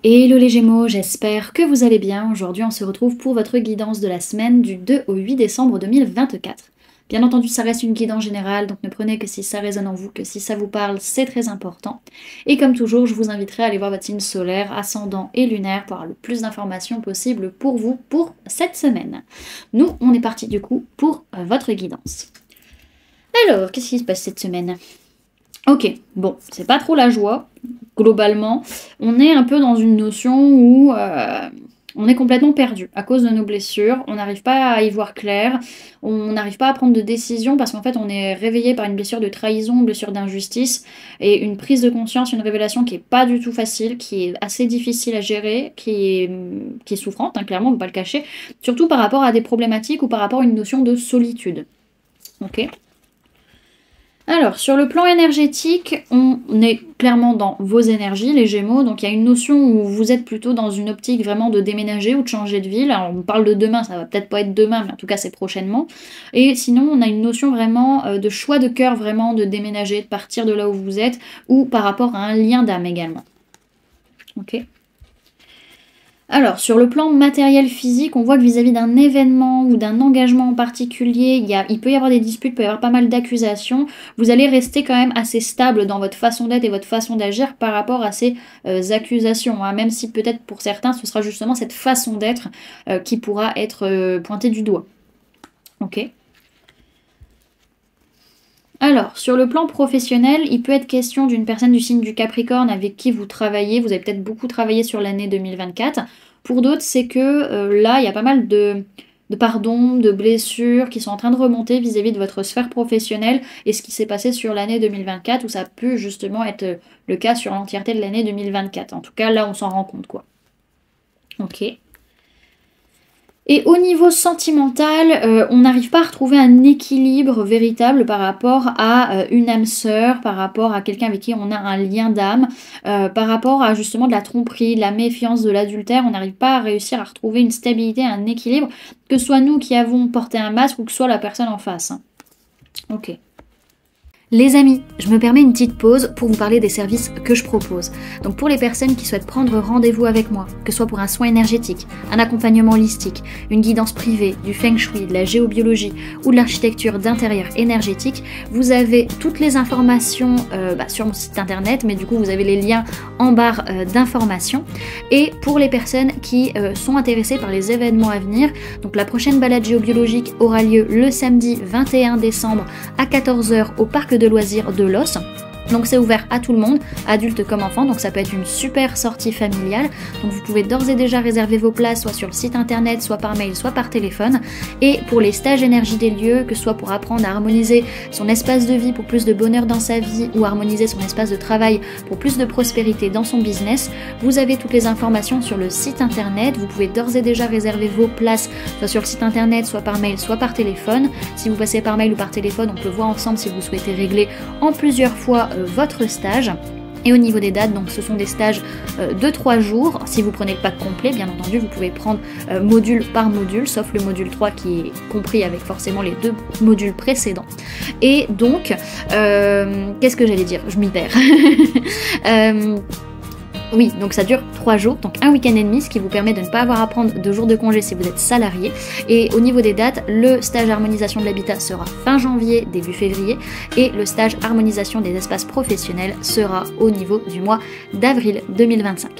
Hello les Gémeaux, j'espère que vous allez bien. Aujourd'hui, on se retrouve pour votre guidance de la semaine du 2 au 8 décembre 2024. Bien entendu, ça reste une guidance générale, donc ne prenez que si ça résonne en vous, que si ça vous parle, c'est très important. Et comme toujours, je vous inviterai à aller voir votre signe solaire, ascendant et lunaire pour avoir le plus d'informations possible pour vous pour cette semaine. Nous, on est parti du coup pour votre guidance. Alors, qu'est-ce qui se passe cette semaine? Ok, bon, c'est pas trop la joie, globalement. On est un peu dans une notion où on est complètement perdu à cause de nos blessures. On n'arrive pas à y voir clair. On n'arrive pas à prendre de décision parce qu'en fait, on est réveillé par une blessure de trahison, une blessure d'injustice et une prise de conscience, une révélation qui est pas du tout facile, qui est assez difficile à gérer, qui est souffrante, hein, clairement, on ne peut pas le cacher. Surtout par rapport à des problématiques ou par rapport à une notion de solitude. Ok? Alors, sur le plan énergétique, on est clairement dans vos énergies, les Gémeaux. Donc, il y a une notion où vous êtes plutôt dans une optique vraiment de déménager ou de changer de ville. Alors, on parle de demain, ça va peut-être pas être demain, mais en tout cas, c'est prochainement. Et sinon, on a une notion vraiment de choix de cœur, vraiment de déménager, de partir de là où vous êtes, ou par rapport à un lien d'âme également. Ok. Alors, sur le plan matériel physique, on voit que vis-à-vis d'un événement ou d'un engagement en particulier, il peut y avoir des disputes, il peut y avoir pas mal d'accusations. Vous allez rester quand même assez stable dans votre façon d'être et votre façon d'agir par rapport à ces accusations, hein, même si peut-être pour certains, ce sera justement cette façon d'être qui pourra être pointée du doigt. Ok. Alors, sur le plan professionnel, il peut être question d'une personne du signe du Capricorne avec qui vous travaillez. Vous avez peut-être beaucoup travaillé sur l'année 2024. Pour d'autres, c'est que là, il y a pas mal de pardons, de blessures qui sont en train de remonter vis-à-vis de votre sphère professionnelle et ce qui s'est passé sur l'année 2024, où ça peut justement être le cas sur l'entièreté de l'année 2024. En tout cas, là, on s'en rend compte, quoi. Ok. Et au niveau sentimental, on n'arrive pas à retrouver un équilibre véritable par rapport à une âme sœur, par rapport à quelqu'un avec qui on a un lien d'âme, par rapport à justement de la tromperie, de la méfiance, de l'adultère. On n'arrive pas à réussir à retrouver une stabilité, un équilibre, que ce soit nous qui avons porté un masque ou que ce soit la personne en face, hein. Ok. Les amis, je me permets une petite pause pour vous parler des services que je propose. Donc pour les personnes qui souhaitent prendre rendez-vous avec moi, que ce soit pour un soin énergétique, un accompagnement holistique, une guidance privée, du feng shui, de la géobiologie ou de l'architecture d'intérieur énergétique, vous avez toutes les informations sur mon site internet, mais du coup vous avez les liens en barre d'informations. Et pour les personnes qui sont intéressées par les événements à venir, donc la prochaine balade géobiologique aura lieu le samedi 21 décembre à 14 h au parc de loisirs de Los. Donc c'est ouvert à tout le monde, adultes comme enfants, donc ça peut être une super sortie familiale. Donc vous pouvez d'ores et déjà réserver vos places soit sur le site internet, soit par mail, soit par téléphone. Et pour les stages énergie des lieux, que ce soit pour apprendre à harmoniser son espace de vie pour plus de bonheur dans sa vie ou harmoniser son espace de travail pour plus de prospérité dans son business, vous avez toutes les informations sur le site internet. Vous pouvez d'ores et déjà réserver vos places soit sur le site internet, soit par mail, soit par téléphone. Si vous passez par mail ou par téléphone, on peut voir ensemble si vous souhaitez régler en plusieurs fois votre stage. Et au niveau des dates, donc ce sont des stages de 3 jours. Si vous prenez le pack complet, bien entendu, vous pouvez prendre module par module, sauf le module 3 qui est compris avec forcément les 2 modules précédents. Et donc, qu'est-ce que j'allais dire? Je m'y perds. Oui, donc ça dure 3 jours, donc un week-end et demi, ce qui vous permet de ne pas avoir à prendre de jours de congé si vous êtes salarié. Et au niveau des dates, le stage harmonisation de l'habitat sera fin janvier, début février, et le stage harmonisation des espaces professionnels sera au niveau du mois d'avril 2025.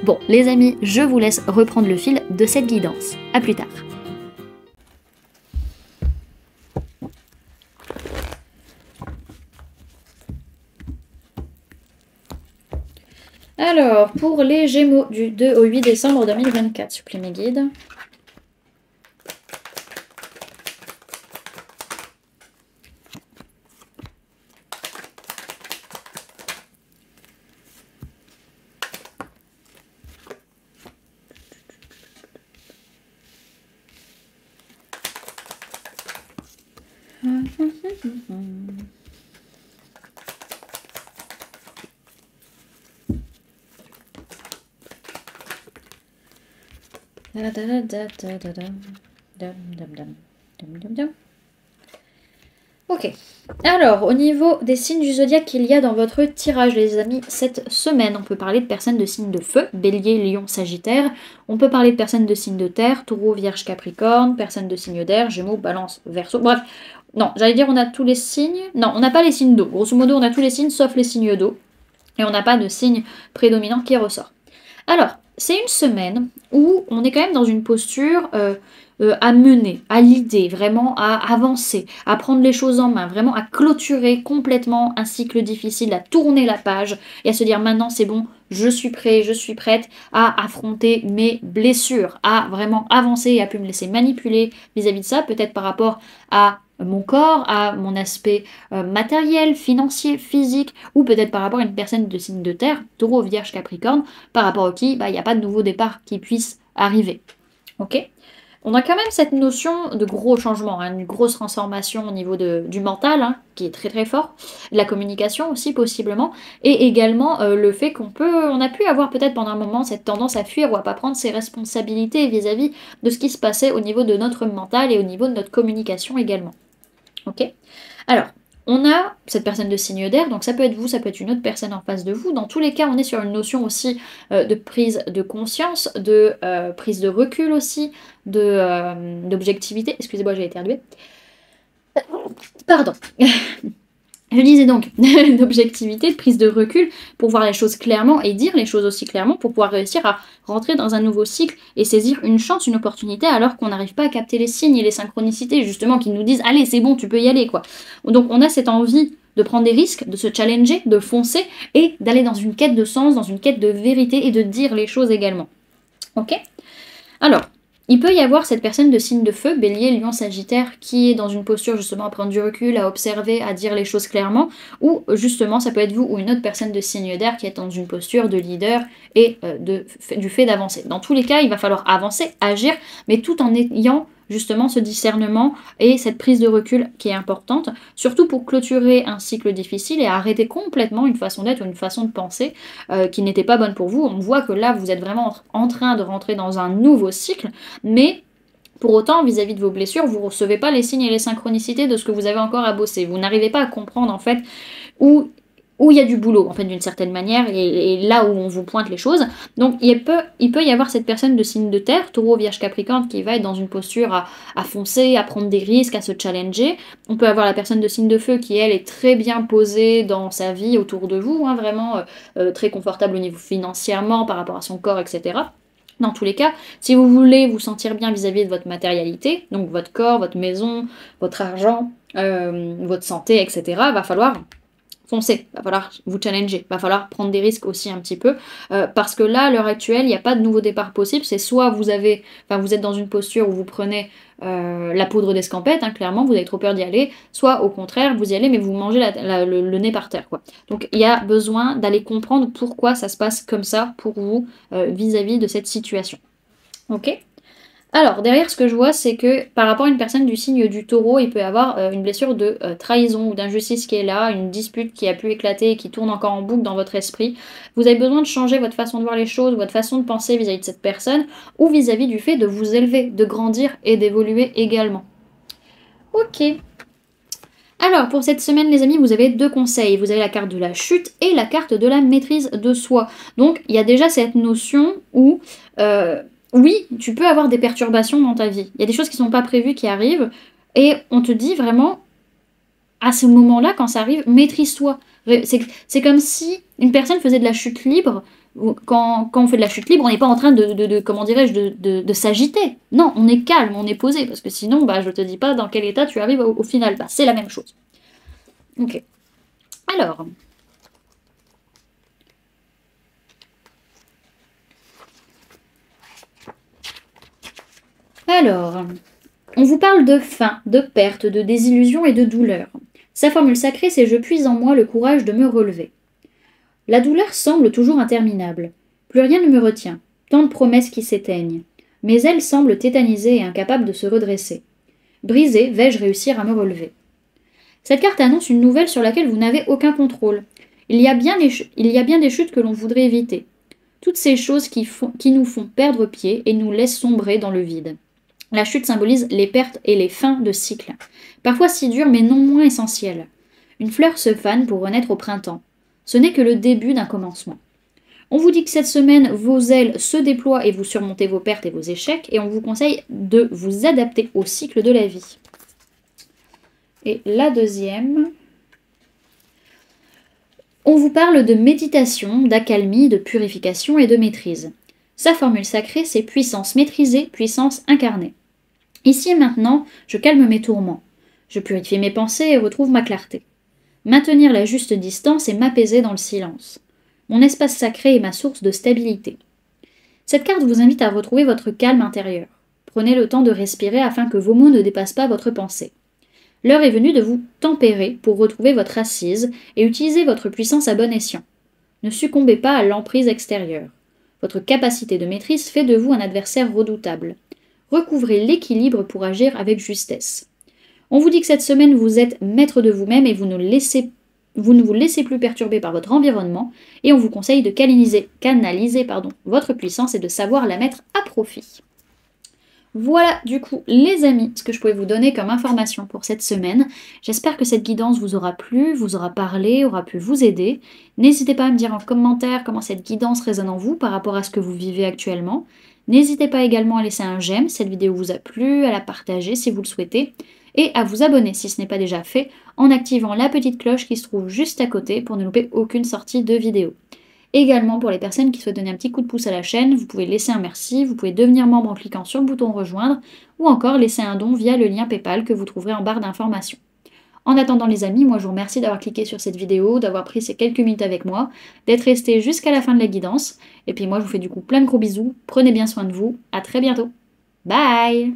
Bon, les amis, je vous laisse reprendre le fil de cette guidance. À plus tard. Alors, pour les Gémeaux du 2 au 8 décembre 2024, s'il vous plaît, mes guides. Ok. Alors, au niveau des signes du zodiaque qu'il y a dans votre tirage, les amis, cette semaine, on peut parler de personnes de signes de feu, Bélier, Lion, Sagittaire. On peut parler de personnes de signes de terre, Taureau, Vierge, Capricorne, personnes de signes d'air, Gémeaux, Balance, Verseau. Bref, non, j'allais dire on a tous les signes. Non, on n'a pas les signes d'eau. Grosso modo, on a tous les signes sauf les signes d'eau. Et on n'a pas de signe prédominant qui ressort. Alors, c'est une semaine où on est quand même dans une posture à mener, à l'idée, vraiment à avancer, à prendre les choses en main, vraiment à clôturer complètement un cycle difficile, à tourner la page et à se dire maintenant c'est bon, je suis prêt, je suis prête à affronter mes blessures, à vraiment avancer et à plus me laisser manipuler vis-à-vis de ça, peut-être par rapport à mon corps, à mon aspect matériel, financier, physique, ou peut-être par rapport à une personne de signe de terre, Taureau, Vierge, Capricorne, par rapport à qui il n'y a pas de nouveau départ qui puisse arriver. Ok. On a quand même cette notion de gros changement, une grosse transformation au niveau du mental, qui est très très fort, de la communication aussi possiblement, et également le fait on a pu avoir peut-être pendant un moment cette tendance à fuir ou à pas prendre ses responsabilités vis-à-vis de ce qui se passait au niveau de notre mental et au niveau de notre communication également. Ok. Alors, on a cette personne de signe d'air, donc ça peut être vous, ça peut être une autre personne en face de vous. Dans tous les cas, on est sur une notion aussi de prise de conscience, de prise de recul aussi, d'objectivité. Excusez-moi, j'ai éternué. Pardon. Je disais donc d'objectivité, de prise de recul pour voir les choses clairement et dire les choses aussi clairement pour pouvoir réussir à rentrer dans un nouveau cycle et saisir une chance, une opportunité alors qu'on n'arrive pas à capter les signes et les synchronicités justement qui nous disent allez c'est bon tu peux y aller quoi. Donc on a cette envie de prendre des risques, de se challenger, de foncer et d'aller dans une quête de sens, dans une quête de vérité et de dire les choses également. Ok. Alors, il peut y avoir cette personne de signe de feu, Bélier, Lion, Sagittaire, qui est dans une posture justement à prendre du recul, à observer, à dire les choses clairement, ou justement ça peut être vous ou une autre personne de signe d'air qui est dans une posture de leader et du fait d'avancer. Dans tous les cas, il va falloir avancer, agir, mais tout en ayant justement ce discernement et cette prise de recul qui est importante, surtout pour clôturer un cycle difficile et arrêter complètement une façon d'être ou une façon de penser qui n'était pas bonne pour vous. On voit que là, vous êtes vraiment en train de rentrer dans un nouveau cycle, mais pour autant, vis-à-vis de vos blessures, vous ne recevez pas les signes et les synchronicités de ce que vous avez encore à bosser. Vous n'arrivez pas à comprendre en fait où il y a du boulot, en fait, d'une certaine manière, et là où on vous pointe les choses. Donc, il peut y avoir cette personne de signe de terre, Taureau, Vierge, Capricorne, qui va être dans une posture à foncer, à prendre des risques, à se challenger. On peut avoir la personne de signe de feu qui, elle, est très bien posée dans sa vie autour de vous, vraiment très confortable au niveau financièrement, par rapport à son corps, etc. Dans tous les cas, si vous voulez vous sentir bien vis-à-vis de votre matérialité, donc votre corps, votre maison, votre argent, votre santé, etc., va falloir foncer, va falloir vous challenger, va falloir prendre des risques aussi un petit peu, parce que là, à l'heure actuelle, il n'y a pas de nouveau départ possible, c'est soit vous êtes dans une posture où vous prenez la poudre d'escampette, clairement, vous avez trop peur d'y aller, soit au contraire, vous y allez, mais vous mangez le nez par terre, quoi. Donc il y a besoin d'aller comprendre pourquoi ça se passe comme ça pour vous vis-à-vis de cette situation. Ok ? Alors, derrière, ce que je vois, c'est que par rapport à une personne du signe du taureau, il peut y avoir une blessure de trahison ou d'injustice qui est là, une dispute qui a pu éclater et qui tourne encore en boucle dans votre esprit. Vous avez besoin de changer votre façon de voir les choses, votre façon de penser vis-à-vis de cette personne, ou vis-à-vis du fait de vous élever, de grandir et d'évoluer également. Ok. Alors, pour cette semaine, les amis, vous avez deux conseils. Vous avez la carte de la chute et la carte de la maîtrise de soi. Donc, il y a déjà cette notion où... oui, tu peux avoir des perturbations dans ta vie. Il y a des choses qui ne sont pas prévues qui arrivent. Et on te dit vraiment, à ce moment-là, quand ça arrive, maîtrise-toi. C'est comme si une personne faisait de la chute libre. Quand on fait de la chute libre, on n'est pas en train comment dirais-je, de s'agiter. Non, on est calme, on est posé. Parce que sinon, je te dis pas dans quel état tu arrives au final. C'est la même chose. Ok. Alors... on vous parle de faim, de perte, de désillusion et de douleur. Sa formule sacrée, c'est « Je puise en moi le courage de me relever ». La douleur semble toujours interminable. Plus rien ne me retient. Tant de promesses qui s'éteignent. Mes ailes semblent tétanisées et incapables de se redresser. Brisée, vais-je réussir à me relever? Cette carte annonce une nouvelle sur laquelle vous n'avez aucun contrôle. Il y a bien des chutes que l'on voudrait éviter. Toutes ces choses qui nous font perdre pied et nous laissent sombrer dans le vide. La chute symbolise les pertes et les fins de cycle. Parfois si dures mais non moins essentielles. Une fleur se fane pour renaître au printemps. Ce n'est que le début d'un commencement. On vous dit que cette semaine, vos ailes se déploient et vous surmontez vos pertes et vos échecs, et on vous conseille de vous adapter au cycle de la vie. Et la deuxième, on vous parle de méditation, d'accalmie, de purification et de maîtrise. Sa formule sacrée, c'est puissance maîtrisée, puissance incarnée. Ici et maintenant, je calme mes tourments. Je purifie mes pensées et retrouve ma clarté. Maintenir la juste distance et m'apaiser dans le silence. Mon espace sacré est ma source de stabilité. Cette carte vous invite à retrouver votre calme intérieur. Prenez le temps de respirer afin que vos mots ne dépassent pas votre pensée. L'heure est venue de vous tempérer pour retrouver votre assise et utiliser votre puissance à bon escient. Ne succombez pas à l'emprise extérieure. Votre capacité de maîtrise fait de vous un adversaire redoutable. Recouvrez l'équilibre pour agir avec justesse. On vous dit que cette semaine, vous êtes maître de vous-même et vous ne vous laissez plus perturber par votre environnement, et on vous conseille de canaliser votre puissance et de savoir la mettre à profit. Voilà du coup les amis ce que je pouvais vous donner comme information pour cette semaine. J'espère que cette guidance vous aura plu, vous aura parlé, aura pu vous aider. N'hésitez pas à me dire en commentaire comment cette guidance résonne en vous par rapport à ce que vous vivez actuellement. N'hésitez pas également à laisser un j'aime si cette vidéo vous a plu, à la partager si vous le souhaitez, et à vous abonner si ce n'est pas déjà fait en activant la petite cloche qui se trouve juste à côté pour ne louper aucune sortie de vidéo. Également, pour les personnes qui souhaitent donner un petit coup de pouce à la chaîne, vous pouvez laisser un merci, vous pouvez devenir membre en cliquant sur le bouton rejoindre, ou encore laisser un don via le lien PayPal que vous trouverez en barre d'informations. En attendant les amis, moi je vous remercie d'avoir cliqué sur cette vidéo, d'avoir pris ces quelques minutes avec moi, d'être resté jusqu'à la fin de la guidance, et puis moi je vous fais du coup plein de gros bisous, prenez bien soin de vous, à très bientôt. Bye!